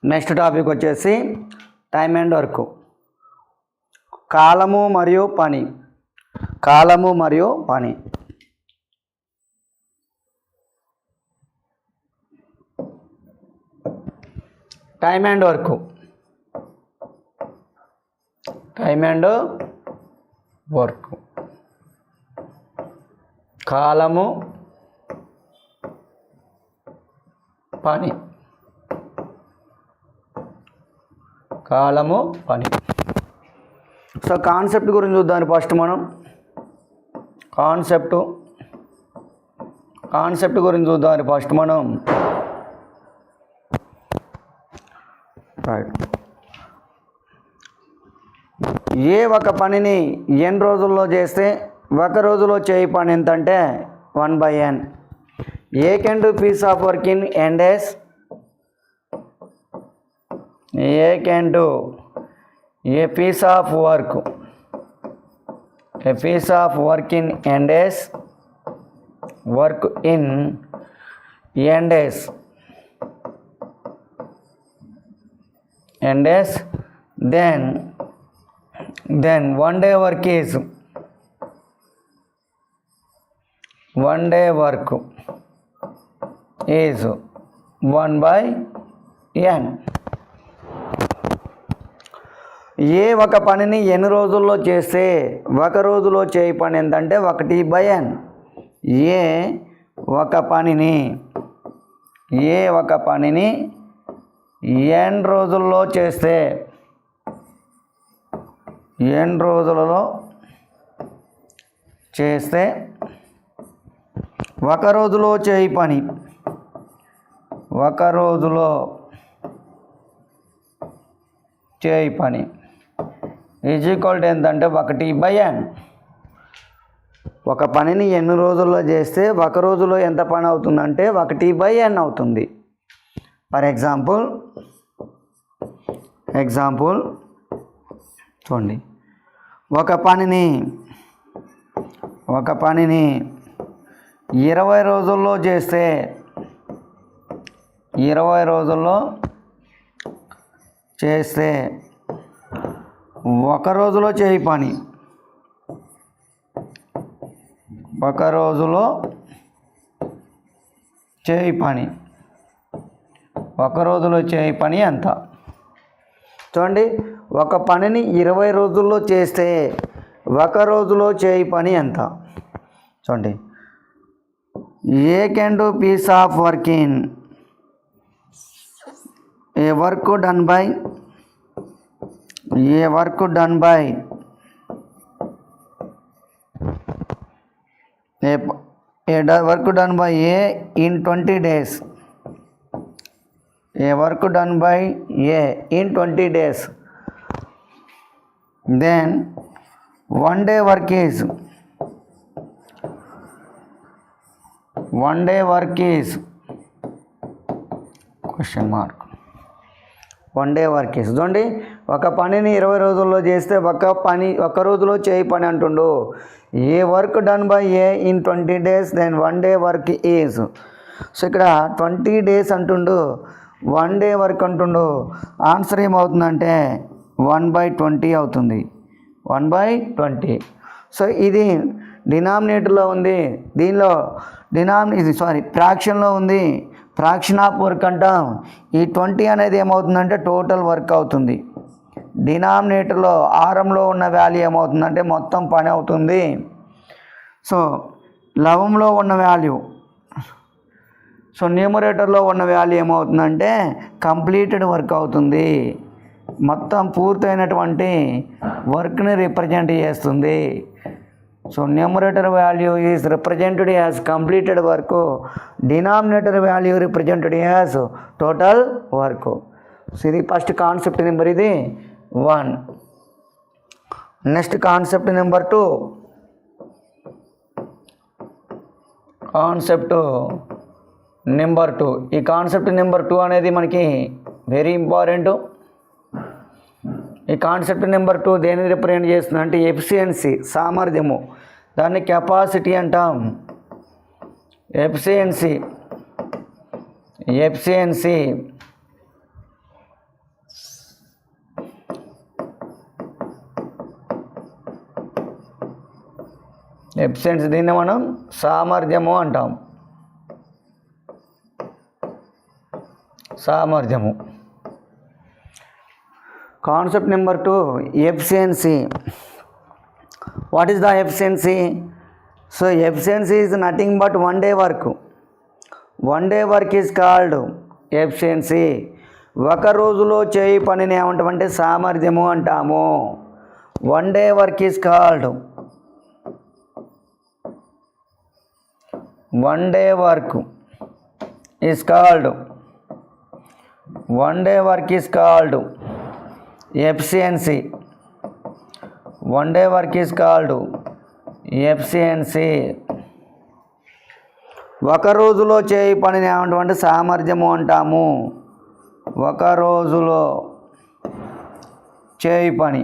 Next topic వచ్చేసి time and work. కాలము మరియు పని. కాలము మరియు పని. Time and work. Time and work. కాలము పని. కాలము పని. సో కాన్సెప్ట్ గురించి చూద్దాం ఫస్ట్ మనం. కాన్సెప్ట్ గురించి చూద్దాం ఫస్ట్ మనం. రైట్. ఏ ఒక పనిని n రోజుల్లో చేస్తే ఒక రోజులో చేయి పని ఎంత అంటే 1/n. A can do piece of work in n days. A can do a piece of work in n days. Work in n days. Then one day work is 1/n. ఏ ఒక పనిని ఎన్ని రోజుల్లో చేస్తే ఒక రోజులో చేయి పని ఎంతంటే 1/n. ఏ ఒక పనిని n రోజుల్లో చేస్తే n రోజులలో చేస్తే ఒక రోజులో చేయి పని ఈజ్ ఈక్వల్ టు ఎంతంటే 1/n. ఒక పనిని ఎన్ని రోజుల్లో చేస్తే ఒక రోజులో ఎంత పని అవుతుందంటే 1/n అవుతుంది. ఫర్ ఎగ్జాంపుల్ చూడండి, ఒక పనిని 20 రోజుల్లో చేస్తే 20 రోజుల్లో చేస్తే ఒక రోజులో చేయి పని ఒక రోజులో చేయి పని ఎంత చూడండి. ఒక పనిని 20 రోజుల్లో చేస్తే ఒక రోజులో చేయి పని ఎంత చూడండి. A can do piece of work in A work done by A in 20 days. A work done by A in 20 days. Then one day work is question mark. One day work is. చూడండి, ఒక పనిని 20 రోజుల్లో చేస్తే ఒక రోజులో చేయి పని అంటుండు. A work done by A in 20 days, then one day work is. So ఇక్కడ 20 days అంటుండు, 1 day వర్క్ అంటుండు. ఆన్సర్ ఏమవుతుందంటే 1/20 అవుతుంది. 1/20. సో ఇది డినామినేటర్లో ఉంది, దీనిలో ఫ్రాక్షన్లో ఉంది. ఫ్రాక్షన్ ఆఫ్ వర్క్ అంటాం. ఈ 20 అనేది ఏమవుతుందంటే టోటల్ వర్క్ అవుతుంది. డినామినేటర్లో ఆరంలో ఉన్న వాల్యూ ఏమవుతుందంటే మొత్తం పని అవుతుంది. సో లవంలో ఉన్న వాల్యూ, న్యూమరేటర్లో ఉన్న వాల్యూ ఏమవుతుందంటే కంప్లీటెడ్ వర్క్ అవుతుంది. మొత్తం పూర్తయినటువంటి వర్క్ని రిప్రజెంట్ చేస్తుంది. So numerator value is represented as completed work, denominator value represented as total work. So ఇది ఫస్ట్ కాన్సెప్ట్ నెంబర్, ఇది 1. Next concept number 2. ఈ కాన్సెప్ట్ నెంబర్ 2 అనేది మనకి వెరీ ఇంపార్టెంట్. ఈ కాన్సెప్ట్ నెంబర్ 2 దేన్ని రిప్రజెంట్ చేస్తుంది అంటే ఎఫిషియన్సీ, సామర్థ్యము. దాన్ని కెపాసిటీ అంటాం. ఎఫిషియన్సీ ఎఫిషియన్సీ, దీన్ని మనం సామర్థ్యము అంటాం. సామర్థ్యము. Concept number 2, efficiency. What is the efficiency? So efficiency is nothing but one day work. One day work is called efficiency. ఒక రోజులో చేయి పనిని ఏమంటామంటే సామర్థ్యము అంటాము. One day work is called, one day work is called, one day work is called efficiency. One day work is called efficiency. ఒక రోజులో చేయి పనిని ఏమంటామంటే సామర్థ్యము అంటాము. ఒక రోజులో చేయి పని,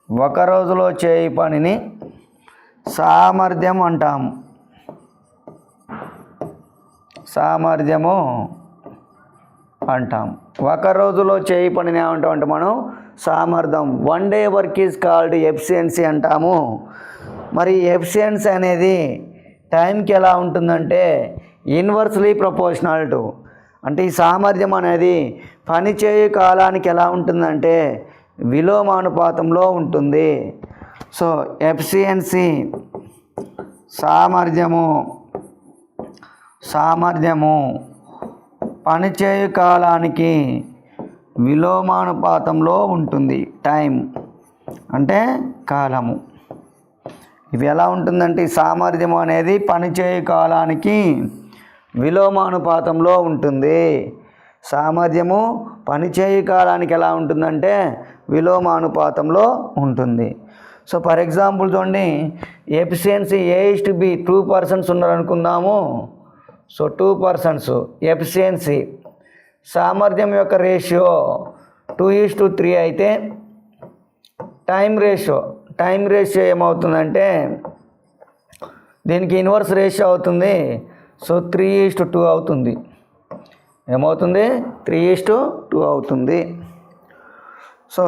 ఒక రోజులో చేయి పనిని సామర్థ్యం అంటాము. సామర్థ్యము అంటాం. ఒక రోజులో చేయి పనిని ఏమంటామంటే మనం సామర్థ్యం. One day work is called efficiency అంటాము. మరి ఎఫిషియన్సీ అనేది టైంకి ఎలా ఉంటుందంటే ఇన్వర్స్లీ ప్రపోర్షనల్ టు, అంటే ఈ సామర్థ్యం అనేది పని చేయు కాలానికి ఎలా ఉంటుందంటే విలోమానుపాతంలో ఉంటుంది. సో ఎఫిషియన్సీ సామర్థ్యము, సామర్థ్యము పనిచేయు కాలానికి విలోమానుపాతంలో ఉంటుంది. టైం అంటే కాలము. ఇవి ఎలా ఉంటుందంటే ఈ సామర్థ్యము అనేది పనిచేయు కాలానికి విలోమానుపాతంలో ఉంటుంది. సామర్థ్యము పనిచేయు కాలానికి ఎలా ఉంటుందంటే విలోమానుపాతంలో ఉంటుంది. సో ఫర్ ఎగ్జాంపుల్ చూడండి, ఎఫిషియన్సీ A:B 2 పర్సన్స్ ఉన్నారనుకుందాము. సో 2 పర్సన్స్ ఎఫిషియన్సీ, సామర్థ్యం యొక్క రేషియో 2:3 అయితే టైం రేషియో ఏమవుతుందంటే దీనికి ఇన్వర్స్ రేషియో అవుతుంది. సో 3:2 అవుతుంది. ఏమవుతుంది? 3:2 అవుతుంది. సో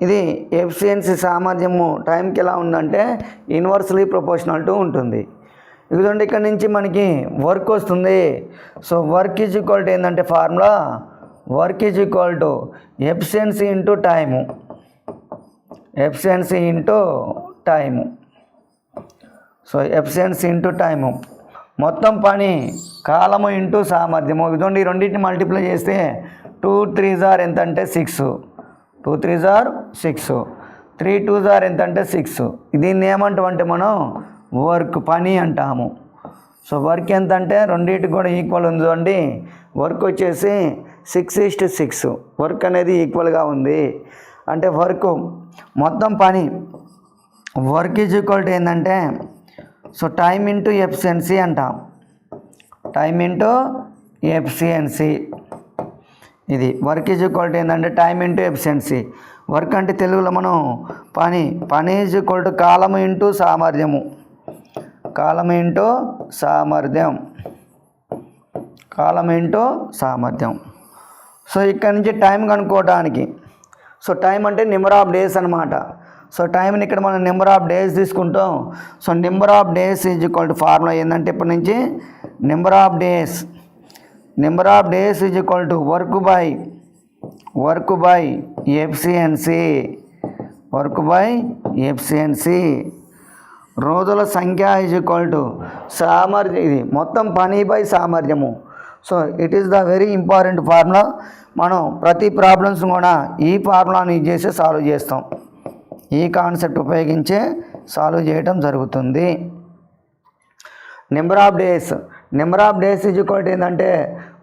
ఇది ఎఫిషియన్సీ సామర్థ్యము టైంకి ఎలా ఉందంటే ఇన్వర్స్లీ ప్రపోర్షనల్ టు ఉంటుంది. ఇదిగోండి ఇక్కడ నుంచి మనకి వర్క్ వస్తుంది. So work is equal to ఏంటంటే formula, work is equal to efficiency into time, efficiency into time. So efficiency into time, మొత్తం పని కాలము ఇంటూ సామర్థ్యము. ఇదిగోండి ఈ రెండింటిని మల్టిప్లై చేస్తే 2 3s ఎంతంటే 6, 2 3s 6, 3 2s ఎంతంటే 6. దీన్ని ఏమంటామంటే మనం వర్క్, పని అంటాము. సో వర్క్ ఎంత అంటే రెండింటికి కూడా ఈక్వల్ ఉంది చూడండి. వర్క్ వచ్చేసి 6:6, వర్క్ అనేది ఈక్వల్గా ఉంది. అంటే వర్క్ మొత్తం పని, వర్క్ ఈజ్ ఈక్వల్ టు ఏంటంటే సో టైం ఇంటూ ఎఫిషియన్సీ అంటాం. Time into efficiency. ఇది వర్క్ ఈజ్ ఈక్వల్ టు ఏంటంటే టైం ఇంటూ ఎఫిషియన్సీ. వర్క్ అంటే తెలుగులో మనం పని ఈజ్ ఈక్వల్ టు కాలము ఇంటూ సామర్థ్యము, కాలం ఇంటూ సామర్థ్యం, కాలం ఇంటూ సామర్థ్యం. సో ఇక్కడ నుంచి టైం కనుక్కోవడానికి, సో టైం అంటే నెంబర్ ఆఫ్ డేస్ అనమాట. సో టైంని ఇక్కడ మనం నెంబర్ ఆఫ్ డేస్ తీసుకుంటాం. So number of days is equal to formula ఏంటంటే ఇప్పటి నుంచి number of days is equal to work by efficiency, work by efficiency. రోజుల సంఖ్య ఈజ్ ఈక్వల్ టు సామర్థ్యం, ఇది మొత్తం పని బై సామర్థ్యము. So it is the very important formula. మనం ప్రతి ప్రాబ్లమ్స్ కూడా ఈ ఫార్ములాని యూజ్ చేసి సాల్వ్ చేస్తాం. ఈ కాన్సెప్ట్ ఉపయోగించే సాల్వ్ చేయటం జరుగుతుంది. Number of days is equal to ఏంటంటే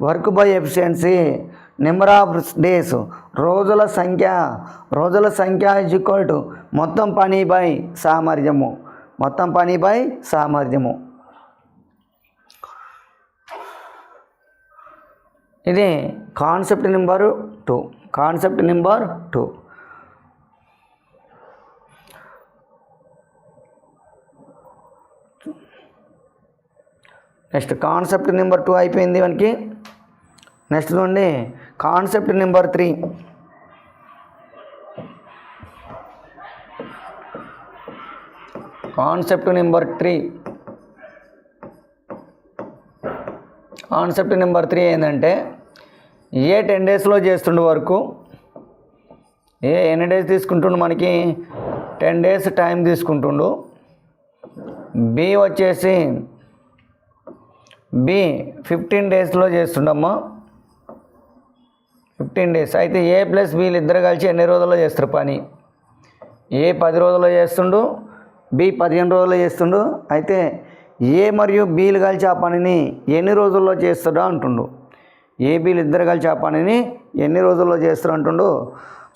work by efficiency. Number of days రోజుల సంఖ్య ఈజ్ ఈక్వల్ టు మొత్తం పని బై సామర్థ్యము, మొత్తం పని బై సామర్థ్యము. ఇది concept number 2. Next concept number 2 అయిపోయింది మనకి. నెక్స్ట్ చూడండి కాన్సెప్ట్ నెంబర్ 3. కాన్సెప్ట్ నెంబర్ 3 ఏంటంటే ఏ 10 డేస్లో చేస్తుండే వరకు ఎన్ని డేస్ తీసుకుంటుండు మనకి 10 డేస్ టైం తీసుకుంటుండు. బి వచ్చేసి 15 డేస్లో చేస్తుండమ్మా 15 డేస్. అయితే ఏ ప్లస్ బీలు ఇద్దరు కలిసి ఎన్ని రోజుల్లో చేస్తారు పని? ఏ 10 రోజుల్లో చేస్తుండు, బి 15 రోజుల్లో చేస్తుండు. అయితే ఏ మరియు బీలు కలిసి ఆ పనిని ఎన్ని రోజుల్లో చేస్తాడో అంటుండు. ఏ బీలు ఇద్దరు కలిసి ఆ పనిని ఎన్ని రోజుల్లో చేస్తారు అంటుండు.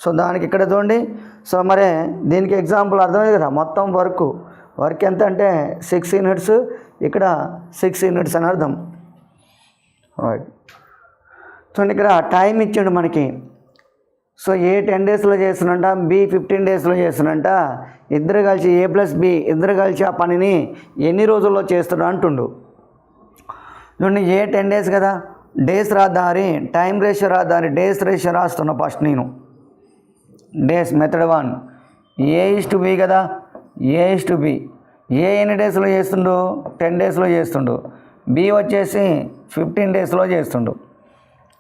సో దానికి ఇక్కడ చూడండి. సో మరి దీనికి ఎగ్జాంపుల్ అర్థమైంది కదా. మొత్తం వర్క్ ఎంత అంటే 6 యూనిట్స్, ఇక్కడ 6 యూనిట్స్ అని అర్థం. రైట్. చూడండి ఇక్కడ టైం ఇచ్చాడు మనకి. సో ఏ 10 డేస్లో చేస్తున్నంట, బి 15 డేస్లో చేస్తున్నంట. ఇద్దరు కలిసి ఏ ప్లస్ బి ఇద్దరు కలిసి ఆ పనిని ఎన్ని రోజుల్లో చేస్తాడు అంటుండు. చూడండి ఏ 10 డేస్ కదా, డేస్ రాద్దారి, టైం రేషియో రాద్దారి. డేస్ రేషియో రాస్తున్నా ఫస్ట్ నేను. డేస్ మెథడ్ 1 A/B కదా, A/B. ఏ ఎన్ని డేస్లో చేస్తుండు? 10 డేస్లో చేస్తుండు. బి వచ్చేసి 15 డేస్లో చేస్తుండు.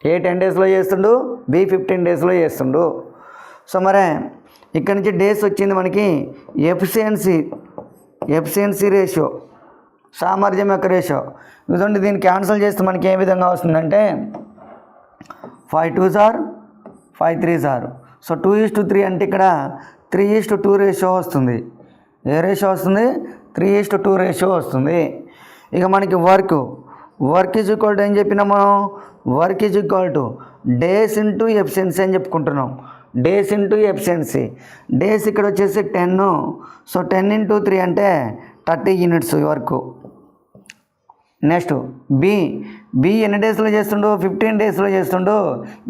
ఏ 10 డేస్లో చేస్తుండు, బి 15 డేస్లో చేస్తుండు. సో మరి ఇక్కడ నుంచి డేస్ వచ్చింది మనకి ఎఫిషియన్సీ రేషియో, సామర్థ్యం యొక్క రేషియో. ఇదండి దీన్ని క్యాన్సిల్ చేస్తే మనకి ఏ విధంగా వస్తుందంటే 5 2s are 5 3s are. So 2:3 అంటే ఇక్కడ 3:2 రేషియో వస్తుంది. ఏ రేషియో వస్తుంది? 3:2 రేషియో వస్తుంది. ఇక మనకి వర్క్ ఈజ్ ఈక్వల్ టు ఏం చెప్పినాం మనం? Work is equal two days into efficiency అని చెప్పుకుంటున్నాం. Days into efficiency. డేస్ ఇక్కడ వచ్చేసి 10. సో 10 × 3 అంటే 30 యూనిట్స్ వర్క్. నెక్స్ట్ బి ఎన్ని డేస్లో చేస్తుండో? 15 డేస్లో చేస్తుండో.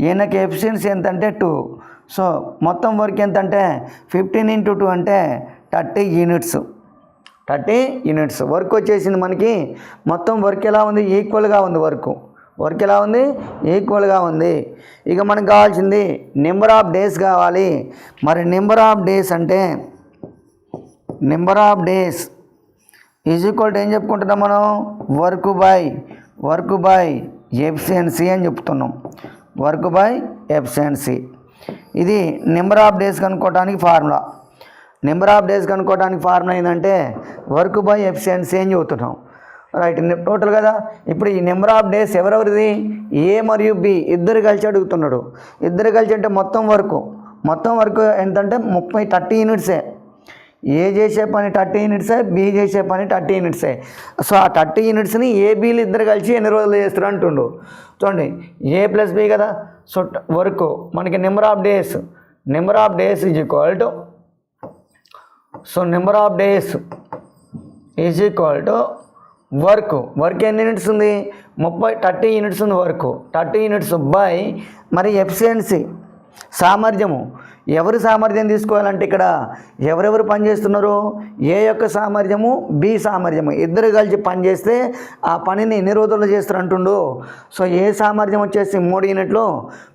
ఈయనకి ఎఫిషియన్సీ ఎంత అంటే 2. సో మొత్తం వర్క్ ఎంత అంటే 15 × 2 అంటే 30 యూనిట్స్. 30 యూనిట్స్ వర్క్ వచ్చేసింది మనకి. మొత్తం వర్క్ ఎలా ఉంది? ఈక్వల్గా ఉంది. వర్క్ ఎలా ఉంది? ఈక్వల్గా ఉంది. ఇక మనకు కావాల్సింది నెంబర్ ఆఫ్ డేస్ కావాలి. మరి నెంబర్ ఆఫ్ డేస్ అంటే ఈజ్ ఈక్వల్ టు ఏం చెప్పుకుంటున్నాం మనం? వర్క్ బై ఎఫిషియన్సీ అని చెప్తున్నాం. Work by efficiency. ఇది నెంబర్ ఆఫ్ డేస్ కనుక్కోవడానికి ఫార్ములా. ఏంటంటే వర్క్ బై ఎఫిషియన్సీ అని చెబుతున్నాం. రైట్. టోటల్ కదా. ఇప్పుడు ఈ నెంబర్ ఆఫ్ డేస్ ఎవరెవరిది? ఏ మరియు బి ఇద్దరు కలిసి అడుగుతున్నాడు. ఇద్దరు కలిసి అంటే మొత్తం వర్క్ ఎంతంటే 30 యూనిట్సే. ఏ చేసే పని 30 యూనిట్సే, బి చేసే పని 30 యూనిట్సే. సో ఆ 30 యూనిట్స్ని ఏబీలు ఇద్దరు కలిసి ఎన్ని రోజులు చేస్తారు అంటుండు. చూడండి ఏ ప్లస్ బి కదా. సో వర్క్ మనకి number of days is equal to, so number of days is equal to work ఎన్ని యూనిట్స్ ఉంది? 30 యూనిట్స్ ఉంది వర్క్. 30 యూనిట్స్ బై మరి ఎఫిషియన్సీ, సామర్థ్యము. ఎవరి సామర్థ్యం తీసుకోవాలంటే ఇక్కడ ఎవరెవరు పనిచేస్తున్నారు? ఏ యొక్క సామర్థ్యము, బి సామర్థ్యము ఇద్దరు కలిసి పనిచేస్తే ఆ పనిని ఎన్ని రోజుల్లో చేస్తారు అంటుండు. సో ఏ సామర్థ్యం వచ్చేసి 3 యూనిట్లు,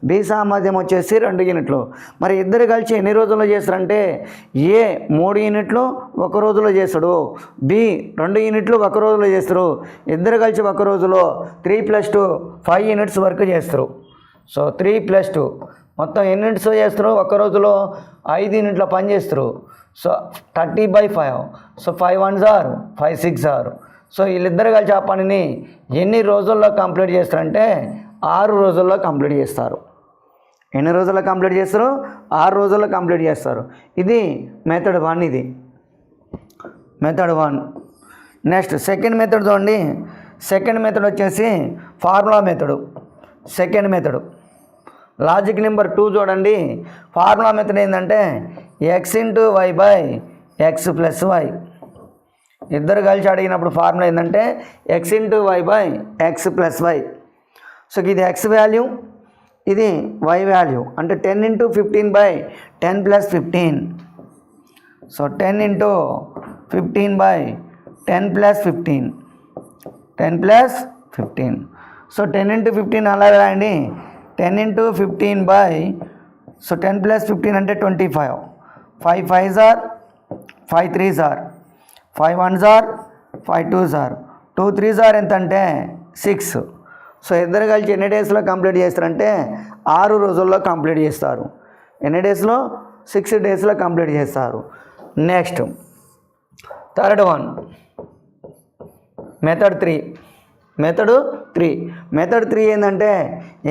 బి సామర్థ్యం వచ్చేసి 2 యూనిట్లు. మరి ఇద్దరు కలిసి ఎన్ని రోజుల్లో చేస్తారంటే ఏ 3 యూనిట్లు 1 రోజులో చేస్తాడు, బి 2 యూనిట్లు 1 రోజులో చేస్తారు. ఇద్దరు కలిసి 1 రోజులో 3 + 2 5 యూనిట్స్ వర్క్ చేస్తారు. సో 3 + 2 మొత్తం ఎన్ని యూనిట్స్ చేస్తారు? 1 రోజులో 5 యూనిట్ల పని చేస్తారు. So 30/5. So 5 1s are 5 6s are. So వీళ్ళిద్దరు కలిసి ఆ పనిని ఎన్ని రోజుల్లో కంప్లీట్ చేస్తారంటే 6 రోజుల్లో కంప్లీట్ చేస్తారు. ఎన్ని రోజుల్లో కంప్లీట్ చేస్తారు? 6 రోజుల్లో కంప్లీట్ చేస్తారు. ఇది మెథడ్ 1. ఇది మెథడ్ 1. నెక్స్ట్ సెకండ్ మెథడ్ చూడండి. సెకండ్ మెథడ్ వచ్చేసి formula method. Second method logic number 2 చూడండి. ఫార్ములా మెథడ్ ఏంటంటే x × y/x + y. ఇద్దరు కలిసి అడిగినప్పుడు ఫార్ములా ఏంటంటే x × y/x + y. సో ఇది x వాల్యూ, ఇది y వాల్యూ. అంటే 10 × 15/10 + 15. సో 10 × 15/10 + 15. 10 + 15. సో 10 × 15 అలా రాయండి. 10 × 15 సో 10 + 15 అంటే 25. 5 5s are 5 3s are 5 1s are 5 2s are 2 3s are ఎంత అంటే 6. సో ఇద్దరు కలిసి ఎన్ని డేస్లో కంప్లీట్ చేస్తారంటే 6 రోజుల్లో కంప్లీట్ చేస్తారు. ఎన్ని డేస్లో? 6 డేస్లో కంప్లీట్ చేస్తారు. Next third one method 3. Method 3 ఏంటంటే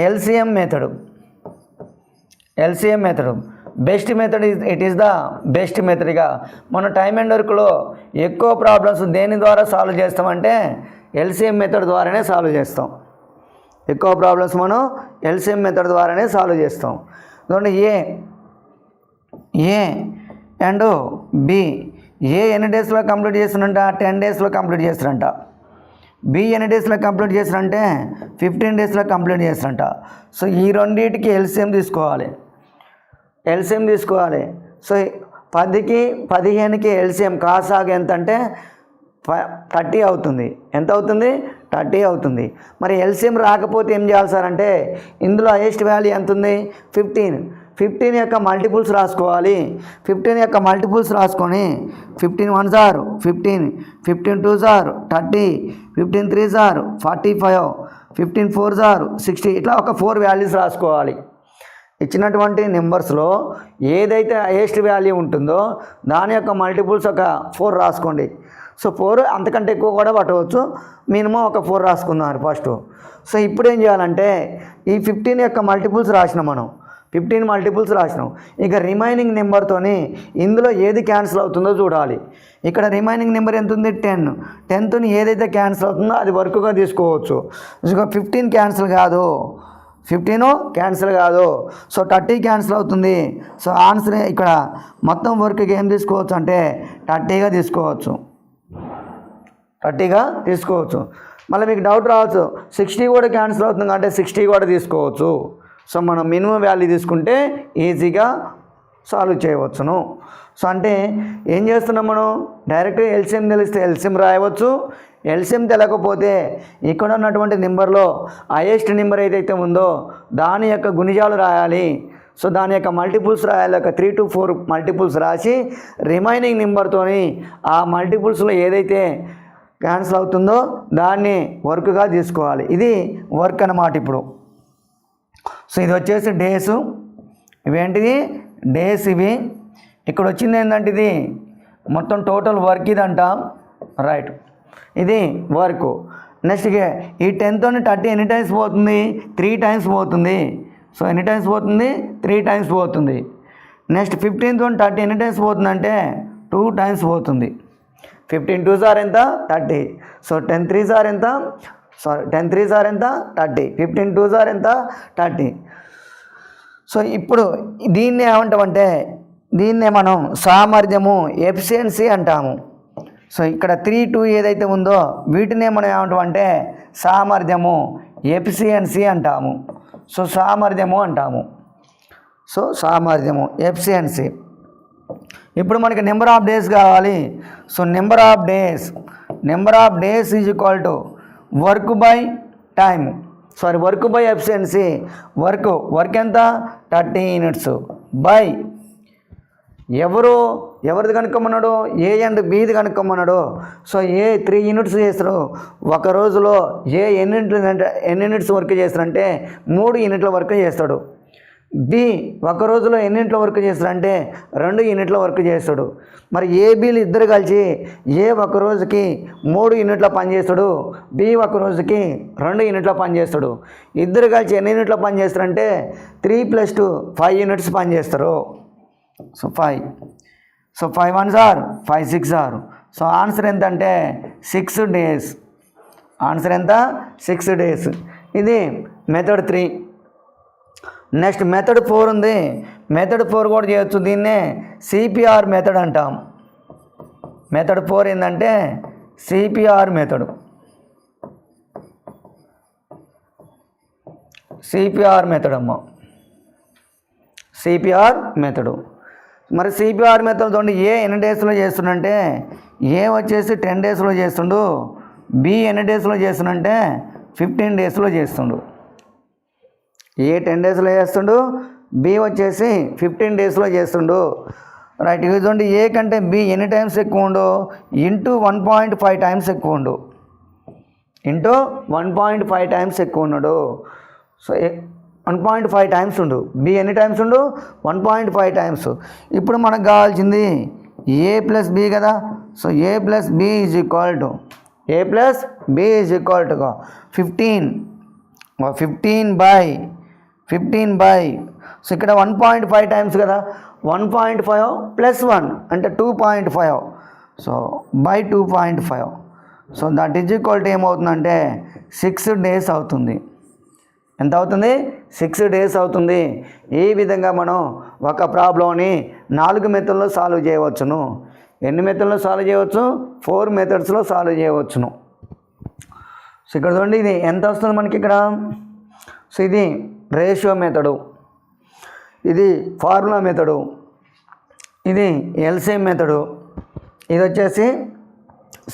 LCM method. Best method it is the best మెథడ్గా మన టైమ్ అండ్ వర్క్లో ఎక్కువ ప్రాబ్లమ్స్ దేని ద్వారా సాల్వ్ చేస్తామంటే ఎల్సిఎం మెథడ్ ద్వారానే సాల్వ్ చేస్తాం. ఎక్కువ ప్రాబ్లమ్స్ మనం ఎల్సిఎం మెథడ్ ద్వారానే సాల్వ్ చేస్తాం. చూడండి ఏ అండ్ బి. ఏ ఎన్ని డేస్లో కంప్లీట్ చేస్తున్నంట? 10 డేస్లో కంప్లీట్ చేస్తారంట. బి ఎన్ని డేస్లో కంప్లీట్ చేస్తారంటే 15 డేస్లో కంప్లీట్ చేస్తారంట. సో ఈ రెండింటికి ఎల్సిఎం తీసుకోవాలి. సో 10కి 15కి ఎల్సిఎం కాసాగ ఎంత అంటే 30 అవుతుంది. ఎంత అవుతుంది? 30 అవుతుంది. మరి ఎల్సిఎం రాకపోతే ఏం చేయాలి సార్ అంటే ఇందులో హైయెస్ట్ వాల్యూ ఎంత ఉంది? 15 యొక్క మల్టిపుల్స్ రాసుకోవాలి. 15 యొక్క మల్టిపుల్స్ రాసుకొని 15 1s are 15, 15 2s are 30, 15 3s are 45, 15 4s are 60. ఇట్లా ఒక 4 వాల్యూస్ రాసుకోవాలి. ఇచ్చినటువంటి నెంబర్స్లో ఏదైతే హైయెస్ట్ వాల్యూ ఉంటుందో దాని యొక్క మల్టిపుల్స్ ఒక 4 రాసుకోండి. సో 4 అంతకంటే ఎక్కువ కూడా పట్టవచ్చు. మినిమం ఒక 4 రాసుకున్నారు ఫస్ట్. సో ఇప్పుడు ఏం చేయాలంటే ఈ 15 యొక్క మల్టిపుల్స్ రాసినాం మనం. 15 మల్టిపుల్స్ రాసినాం. ఇక రిమైనింగ్ నెంబర్తోని ఇందులో ఏది క్యాన్సిల్ అవుతుందో చూడాలి. ఇక్కడ రిమైనింగ్ నెంబర్ ఎంత ఉంది? 10. 10తోని ఏదైతే క్యాన్సిల్ అవుతుందో అది వర్క్గా తీసుకోవచ్చు. ఇక 15 క్యాన్సిల్ కాదు, 15 క్యాన్సిల్ కాదు. సో 30 క్యాన్సిల్ అవుతుంది. సో ఆన్సర్ ఇక్కడ మొత్తం వర్క్కి ఏం తీసుకోవచ్చు అంటే 30గా తీసుకోవచ్చు. మళ్ళీ మీకు డౌట్ రావచ్చు 60 కూడా క్యాన్సిల్ అవుతుంది అంటే 60 కూడా తీసుకోవచ్చు. సో మనం మినిమం వాల్యూ తీసుకుంటే ఈజీగా సాల్వ్ చేయవచ్చును. సో అంటే ఏం చేస్తున్నాం మనం? డైరెక్ట్గా ఎల్సిఎం తెలిస్తే ఎల్సిఎం రాయవచ్చు. ఎల్సిఎం తెలియకపోతే ఇక్కడ ఉన్నటువంటి నెంబర్లో హైయెస్ట్ నెంబర్ ఏదైతే ఉందో దాని యొక్క గుణిజాలు రాయాలి. సో దాని యొక్క మల్టిపుల్స్ రాయాలి. ఒక 3 to 4 మల్టిపుల్స్ రాసి రిమైనింగ్ నెంబర్తోని ఆ మల్టిపుల్స్లో ఏదైతే క్యాన్సిల్ అవుతుందో దాన్ని వర్క్గా తీసుకోవాలి. ఇది వర్క్ అన్నమాట. ఇప్పుడు సో ఇది వచ్చేసి డేస్. ఇవేంటిది? డేస్ ఇవి. ఇక్కడ వచ్చింది ఏంటంటే ఇది మొత్తం టోటల్ వర్క్ ఇదంట. రైట్, ఇది వర్క్. నెక్స్ట్ ఈ 10తో 30 ఎన్ని టైమ్స్ పోతుంది? 3 టైమ్స్ పోతుంది. సో ఎన్ని టైమ్స్ పోతుంది? 3 టైమ్స్ పోతుంది. నెక్స్ట్ 15తో 30 ఎన్ని టైమ్స్ పోతుందంటే 2 టైమ్స్ పోతుంది. 15 2s ఆర్ ఎంత? 30. సో 10 3s ఆర్ ఎంత? 30. 15 2s ఆర్ ఎంత? 30. సో ఇప్పుడు దీన్ని ఏమంటామంటే దీన్నే మనం సామర్థ్యము, ఎఫిషియన్సీ అంటాము. సో ఇక్కడ 3 2 ఏదైతే ఉందో వీటినే మనం ఏమంటామంటే సామర్థ్యము, ఎఫిషియన్సీ అంటాము. సో సామర్థ్యము అంటాము. సో సామర్థ్యము, ఎఫిషియన్సీ. ఇప్పుడు మనకి నెంబర్ ఆఫ్ డేస్ కావాలి. So number of days is equal to work by time. Work by efficiency. Work ఎంత? 30 యూనిట్స్ బై ఎవరిది కనుక్కోమన్నాడు? ఏ అండ్ బిది కనుక్కోమన్నాడు. సో ఏ 3 యూనిట్స్ చేస్తారు ఒక రోజులో. ఏ ఎన్ని యూనిట్స్ వర్క్ చేస్తారంటే 3 యూనిట్ల వర్క్ చేస్తాడు. బి ఒక రోజులో ఎన్ని యూనిట్ల వర్క్ చేస్తాడంటే 2 యూనిట్ల వర్క్ చేస్తాడు. మరి ఏబీలు ఇద్దరు కలిసి ఏ ఒక రోజుకి 3 యూనిట్ల పని చేస్తాడు, బి ఒక రోజుకి 2 యూనిట్ల పని చేస్తాడు. ఇద్దరు కలిసి ఎన్ని యూనిట్ల పని చేస్తారంటే 3 + 2 5 యూనిట్స్ పని చేస్తారు. So 5. So 5 1s are 5 6 are. So answer ఎంత అంటే 6 డేస్. ఆన్సర్ ఎంత? 6 డేస్. ఇది మెథడ్ 3. నెక్స్ట్ మెథడ్ 4 ఉంది. మెథడ్ 4 కూడా చేయొచ్చు. దీన్నే సిపిఆర్ మెథడ్ అంటాం. మెథడ్ 4 ఏంటంటే సిపిఆర్ మెథడ్. అమ్మ, సిపిఆర్ మెథడు. మరి సిపిఆర్ మెథడ్ తోటి ఏ ఎన్ని డేస్లో చేస్తుండంటే ఏ వచ్చేసి 10 డేస్లో చేస్తుండు, బి ఎన్ని డేస్లో చేస్తుండంటే 15 డేస్లో చేస్తుండు. ఏ 10 డేస్లో చేస్తుండు, బి వచ్చేసి 15 డేస్లో చేస్తుండు. రైట్. ఇది చూడండి, ఏ కంటే బి ఎన్ని టైమ్స్ ఎక్కువ ఉండు ఇంటూ 1.5 టైమ్స్ ఎక్కువ ఉండు, ఇంటూ 1.5 టైమ్స్ ఎక్కువ ఉన్నాడు. సో 1.5 టైమ్స్ ఉండు, బి ఎన్ని టైమ్స్ ఉండు 1.5 టైమ్స్. ఇప్పుడు మనకు కావాల్సింది ఏ ప్లస్ బి కదా. So A plus B is equal to 15 by so ఇక్కడ 1.5 టైమ్స్ కదా, 1.5 ప్లస్ 1 అంటే 2.5. So by 2.5. So that is equal to ఏమవుతుందంటే 6 days అవుతుంది. ఎంత అవుతుంది? 6 days అవుతుంది. ఈ విధంగా మనం ఒక ప్రాబ్లంని 4 మెథడ్లో సాల్వ్ చేయవచ్చును. ఎన్ని మెథడ్లో సాల్వ్ చేయవచ్చు? 4 మెథడ్స్లో సాల్వ్ చేయవచ్చును. సో ఇక్కడ చూడండి, ఇది ఎంత వస్తుంది మనకి ఇక్కడ. సో ఇది రేషియో మెథడు, ఇది ఫార్ములా మెథడు, ఇది ఎల్సిఎం మెథడు, ఇది వచ్చేసి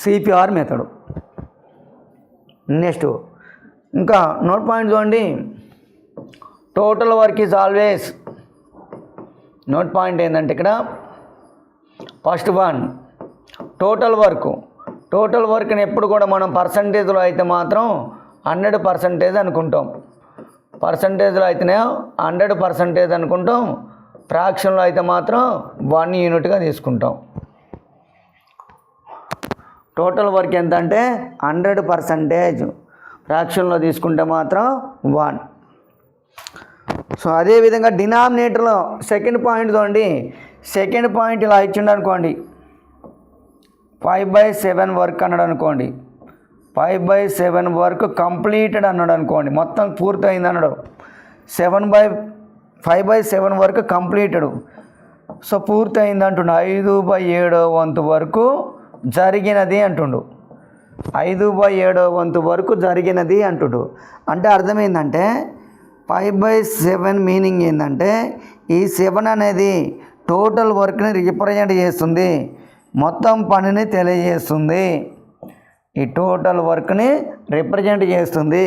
సిపిఆర్ మెథడు. నెక్స్ట్ ఇంకా నోట్ పాయింట్ చూడండి, total work is always. Note point ఏంటంటే ఇక్కడ ఫస్ట్ వన్ టోటల్ వర్క్ని ఎప్పుడు కూడా మనం పర్సంటేజ్లో అయితే మాత్రం 100% అనుకుంటాం, పర్సంటేజ్లో అయితేనే 100% అనుకుంటాం, ఫ్రాక్షన్లో అయితే మాత్రం 1 యూనిట్గా తీసుకుంటాం. టోటల్ వర్క్ ఎంత అంటే 100%, ఫ్రాక్షన్లో తీసుకుంటే మాత్రం 1. సో అదేవిధంగా డినామినేటర్లో సెకండ్ పాయింట్ చూడండి, సెకండ్ పాయింట్ ఇలా ఇచ్చిండు అనుకోండి, 5/7 వర్క్ అన్నాడు అనుకోండి, 5/7 వర్క్ కంప్లీటెడ్ అన్నాడు అనుకోండి, మొత్తం పూర్తయింది అన్నాడు. 5/7 వర్క్ కంప్లీటెడ్. సో పూర్తయింది అంటుండు. 5/7 వంతు వరకు జరిగినది అంటుండు, 5/7 వంతు వరకు జరిగినది అంటుడు. అంటే అర్థమైందంటే 5/7 మీనింగ్ ఏంటంటే ఈ 7 అనేది టోటల్ వర్క్ని రిప్రజెంట్ చేస్తుంది, మొత్తం పనిని తెలియజేస్తుంది, ఈ టోటల్ వర్క్ని రిప్రజెంట్ చేస్తుంది.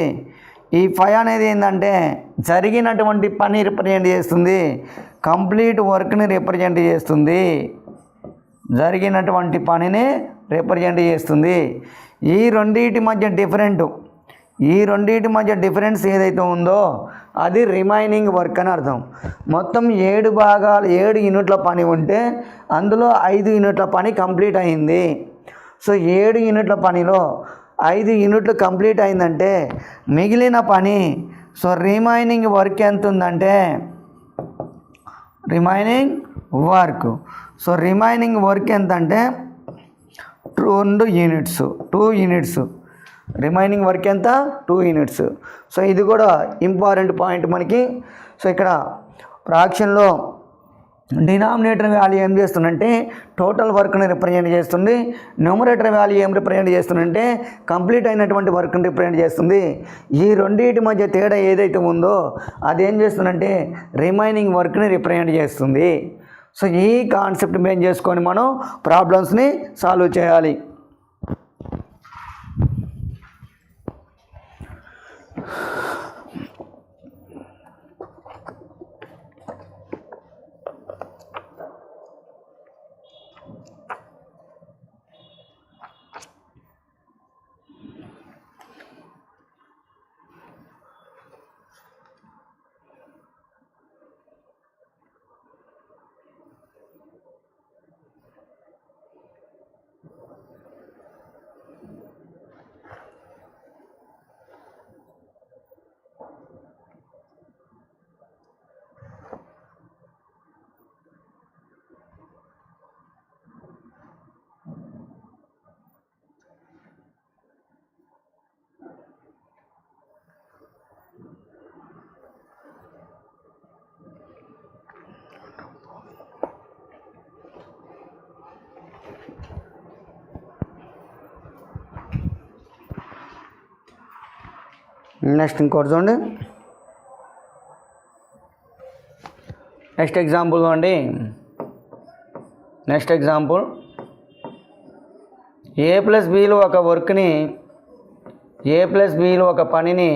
ఈ 5 అనేది ఏంటంటే జరిగినటువంటి పని రిప్రజెంట్ చేస్తుంది, కంప్లీట్ వర్క్ని రిప్రజెంట్ చేస్తుంది, జరిగినటువంటి పనిని రిప్రజెంట్ చేస్తుంది. ఈ రెండింటి మధ్య డిఫరెన్స్ ఏదైతే ఉందో అది రిమైనింగ్ వర్క్ అని అర్థం. మొత్తం 7 యూనిట్ల పని ఉంటే అందులో 5 యూనిట్ల పని కంప్లీట్ అయింది. సో 7 యూనిట్ల పనిలో 5 యూనిట్లు కంప్లీట్ అయిందంటే మిగిలిన పని, సో రిమైనింగ్ వర్క్ ఎంత ఉందంటే రిమైనింగ్ వర్క్ ఎంత అంటే 2 యూనిట్స్. రిమైనింగ్ వర్క్ ఎంత? 2 యూనిట్స్. సో ఇది కూడా ఇంపార్టెంట్ పాయింట్ మనకి. సో ఇక్కడ ఫ్రాక్షన్లో డినామినేటర్ వాల్యూ ఏం చేస్తుందంటే టోటల్ వర్క్ని రిప్రజెంట్ చేస్తుంది, న్యూమరేటర్ వాల్యూ ఏం రిప్రజెంట్ చేస్తుందంటే కంప్లీట్ అయినటువంటి వర్క్ని రిప్రజెంట్ చేస్తుంది. ఈ రెండింటి మధ్య తేడా ఏదైతే ఉందో అదేం చేస్తుందంటే రిమైనింగ్ వర్క్ని రిప్రజెంట్ చేస్తుంది. సో ఈ కాన్సెప్ట్ మేము చేసుకొని మనం ప్రాబ్లమ్స్ని సాల్వ్ చేయాలి. నెక్స్ట్ ఇంకోటి చూడండి, నెక్స్ట్ ఎగ్జాంపుల్ చూడండి. నెక్స్ట్ ఎగ్జాంపుల్, A+Bలు ఒక పనిని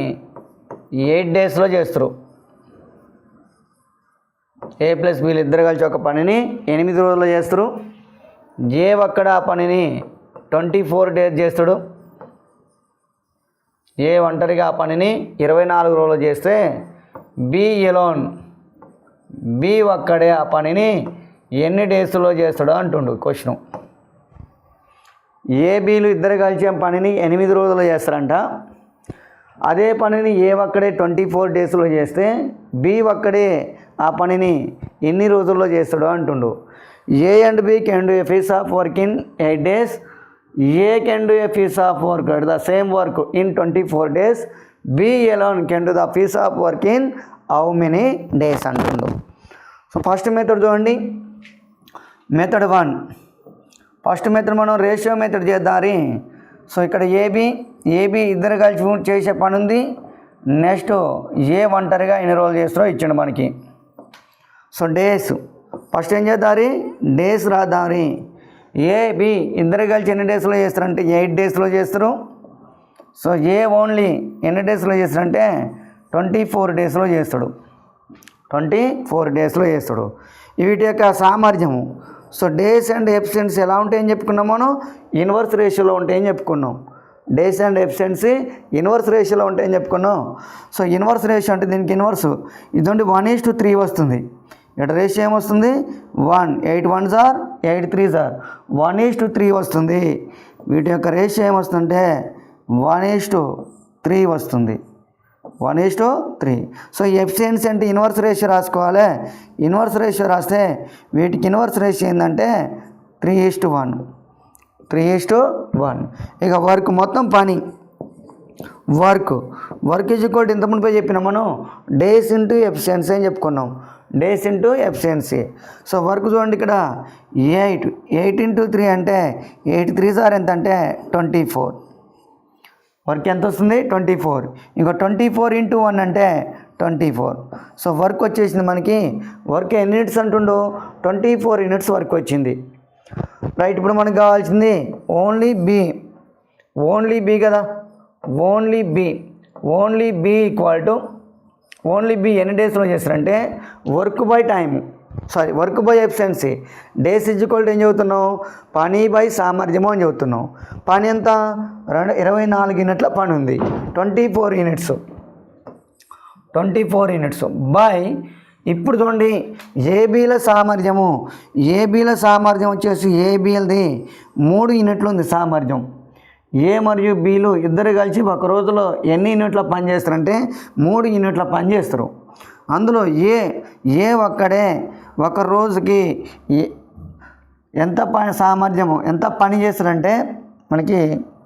8 daysలో చేస్తారు. ఏ ప్లస్ బీలు ఇద్దరు కలిసి ఒక పనిని 8 రోజుల్లో చేస్తారు. ఏ ఒక్కడ ఆ పనిని 24 డేస్ చేస్తాడు. ఏ ఒంటరిగా ఆ పనిని 24 రోజులు చేస్తే బి ఎలోన్ బి ఒక్కడే ఆ పనిని ఎన్ని డేస్లో చేస్తాడో అంటుండు క్వశ్చను. ఏ బీలు ఇద్దరు కలిసి పనిని 8 రోజుల్లో చేస్తారంట. అదే పనిని ఏ ఒక్కడే 24 డేస్లో చేస్తే బి ఒక్కడే ఆ పనిని ఎన్ని రోజుల్లో చేస్తాడో అంటుండు. A and B can do a piece of work in 8 days. A can do a piece of work the same work in 24 days. B alone can do the piece of work in how many days అంటుండు. So first method చూడండి, method 1. First method మనం ratio method చేద్దాం. So ఇక్కడ A B ఇద్దరు కలిసి చేసే పని ఉంది. నెక్స్ట్ ఏ ఒంటరిగా ఎన్ని రోజులు చేస్తారో ఇచ్చాడు మనకి. సో డేస్ ఫస్ట్ ఏం చేద్దాం, డేస్ రాద్దాం. ఏబి ఇద్దరు కలిసి ఎన్ని డేస్లో చేస్తారంటే 8 daysలో చేస్తారు. సో ఏ ఓన్లీ ఎన్ని డేస్లో చేస్తారంటే 24 daysలో చేస్తాడు. 24 daysలో చేస్తాడు. వీటి యొక్క సామర్థ్యము. సో డేస్ అండ్ ఎఫిషియన్సీ ఎలా ఉంటాయని చెప్పుకున్నాం మనం, ఇన్వర్స్ రేషియోలో ఉంటాయని చెప్పుకున్నాం. డేస్ అండ్ ఎఫిషియన్సీ ఇన్వర్స్ రేషియోలో ఉంటాయని చెప్పుకున్నాం. సో ఇన్వర్స్ రేషియో అంటే దీనికి ఇన్వర్స్ ఇదండి 1:3 వస్తుంది. ఇక్కడ రేషియో ఏమొస్తుంది 1, 8 1s are 8 3s are 1:3 వస్తుంది. వీటి యొక్క రేషియో ఏమొస్తుందంటే 1:3 వస్తుంది. 1:3. సో ఎఫిషియన్సీ అంటే ఇన్వర్స్ రేషియో రాసుకోవాలి. ఇన్వర్స్ రేషియో రాస్తే వీటికి ఇన్వర్స్ రేషియో ఏంటంటే 3:1. 3:1. ఇక వర్క్ మొత్తం పని వర్క్ ఈజ్ ఈక్వల్ టు ఇంతకుముందు చెప్పినాం మనం డేస్ ఇంటూ ఎఫిషియన్సీ అని చెప్పుకున్నాం. Days into efficiency. So work చూడండి ఇక్కడ 8 into 3 అంటే 8 3s are ఎంత అంటే 24. వర్క్ ఎంత వస్తుంది 24. ఇంకో 24 into 1 అంటే 24. సో వర్క్ వచ్చేసింది మనకి. వర్క్ ఎన్ని యూనిట్స్ అంటుండో 24 units వర్క్ వచ్చింది. రైట్, ఇప్పుడు మనకు కావాల్సింది ఓన్లీ బి కదా. Only B equal to only B ఎన్ని డేస్లో చేస్తారంటే work by efficiency. Days is equal to ఏం చదువుతున్నాం, పని బై సామర్థ్యము అని చదువుతున్నాం. పని ఎంత 24 యూనిట్ల పని ఉంది. 24 యూనిట్స్ బై ఇప్పుడు చూడండి ఏబీల సామర్థ్యం వచ్చేసి ఏబీలది 3 యూనిట్లు ఉంది సామర్థ్యం. ఏ మరియు బీలు ఇద్దరు కలిసి ఒక రోజులో ఎన్ని యూనిట్ల పని చేస్తారంటే 3 యూనిట్ల పని చేస్తారు. అందులో ఏ ఒక్కడే ఒక రోజుకి ఎంత సామర్థ్యము ఎంత పని చేస్తారంటే మనకి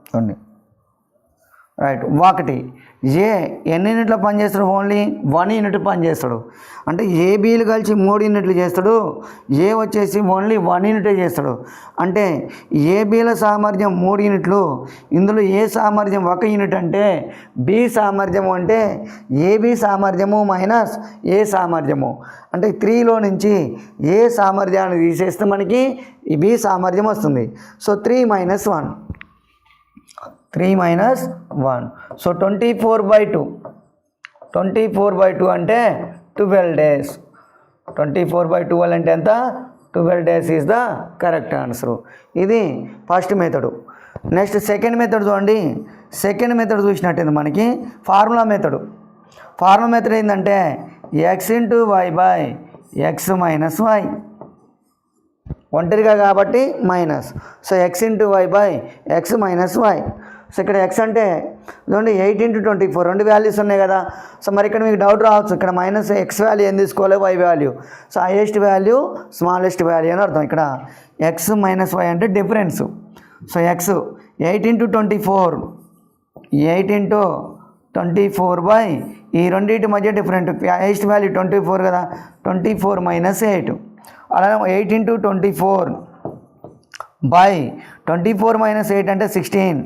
చూడండి రైట్ 1. ఏ ఎన్ని యూనిట్ల పని చేస్తాడు, ఓన్లీ 1 యూనిట్ పని చేస్తాడు. అంటే ఏబీలు కలిసి 3 యూనిట్లు చేస్తాడు. ఏ వచ్చేసి ఓన్లీ 1 యూనిటే చేస్తాడు. అంటే ఏబీల సామర్థ్యం 3 యూనిట్లు. ఇందులో ఏ సామర్థ్యం 1 యూనిట్ అంటే బి సామర్థ్యము అంటే ఏబీ సామర్థ్యము మైనస్ ఏ సామర్థ్యము. అంటే 3లో నుంచి ఏ సామర్థ్యాన్ని తీసేస్తే మనకి బి సామర్థ్యం వస్తుంది. సో 3 - 1. సో 24/2 అంటే 12 days. 24/12 అంటే ఎంత 12 days is the correct answer. ఇది first method. Next second method చూడండి. సెకండ్ మెథడ్ చూసినట్టయితే మనకి ఫార్ములా మెథడ్ ఏంటంటే x × y / x - y. ఒంటరిగా కాబట్టి minus. So x × y / x - y. So ఇక్కడ x అంటే చూడండి 8 × 24 2 వాల్యూస్ ఉన్నాయి కదా. సో మరి ఇక్కడ మీకు డౌట్ రావచ్చు, ఇక్కడ మైనస్ x వాల్యూ ఏం తీసుకోవాలి, y value. So highest value smallest value అని అర్థం. ఇక్కడ x - y అంటే డిఫరెన్స్. సో x 8 × 24 ఈ రెండింటి మధ్య డిఫరెంట్. హైయెస్ట్ వాల్యూ 24 కదా, 24 - 8. అలానే 8 × 24 24 - 8 అంటే 16.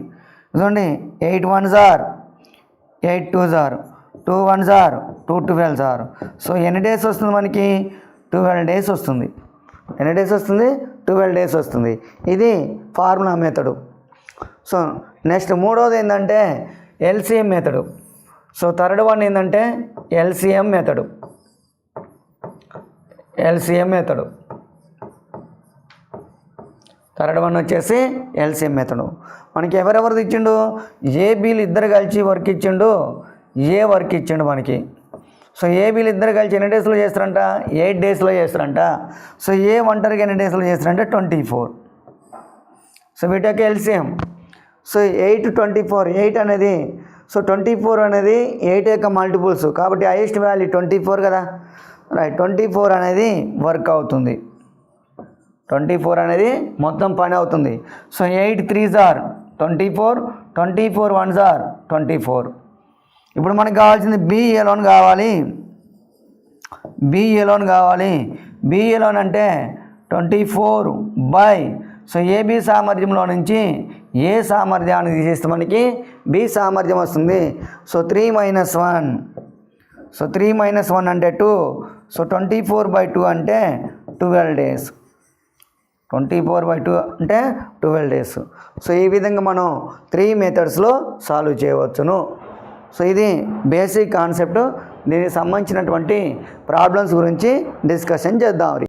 చూడండి 8 1s are 8 2s are 2 1s are 2 12s are. So ఎన్ని డేస్ వస్తుంది మనకి 12 days వస్తుంది. ఎన్ని డేస్ వస్తుంది 12 days వస్తుంది. ఇది ఫార్ములా మెథడు. సో నెక్స్ట్ మూడవది ఏంటంటే LCM method. So third one ఏంటంటే LCM method. LCM method. Third one వచ్చేసి ఎల్సిఎం మెథడ్. మనకి ఎవరెవరిది ఇచ్చిండు, ఏబీలు ఇద్దరు కలిసి వర్క్ ఇచ్చిండు, ఏ వర్క్ ఇచ్చిండు మనకి. సో ఏబీలు ఇద్దరు కలిసి ఎన్ని డేస్లో చేస్తారంట, 8 డేస్లో చేస్తారంట. సో ఏ ఒంటరిగా ఎన్ని డేస్లో చేస్తారంటే 24. సో వీటి యొక్క ఎల్సిఎం. సో 8 24, 8 అనేది, సో 24 అనేది 8 యొక్క మల్టిపుల్స్ కాబట్టి హైయెస్ట్ వాల్యూ 24 కదా, రైట్. 24 అనేది వర్క్ అవుతుంది, 24 అనేది మొత్తం పని అవుతుంది. So 8 3s are 24, 24 1s are 24. ఇప్పుడు మనకు కావాల్సింది బి ఎలోన్ కావాలి, బి ఎలోన్ కావాలి. బి ఎలోన్ అంటే 24 బై, సో ఏబి సామర్థ్యంలో నుంచి ఏ సామర్థ్యాన్ని తీసేస్తే మనకి బి సామర్థ్యం వస్తుంది. సో 3 - 1, సో 3 - 1 అంటే 2. సో 24/2 అంటే 12 డేస్, 24/2 అంటే 12 డేస్. సో ఈ విధంగా మనం 3 మెథడ్స్లో సాల్వ్ చేయవచ్చును. సో ఇది బేసిక్ కాన్సెప్ట్. దీనికి సంబంధించినటువంటి ప్రాబ్లమ్స్ గురించి డిస్కషన్ చేద్దాం.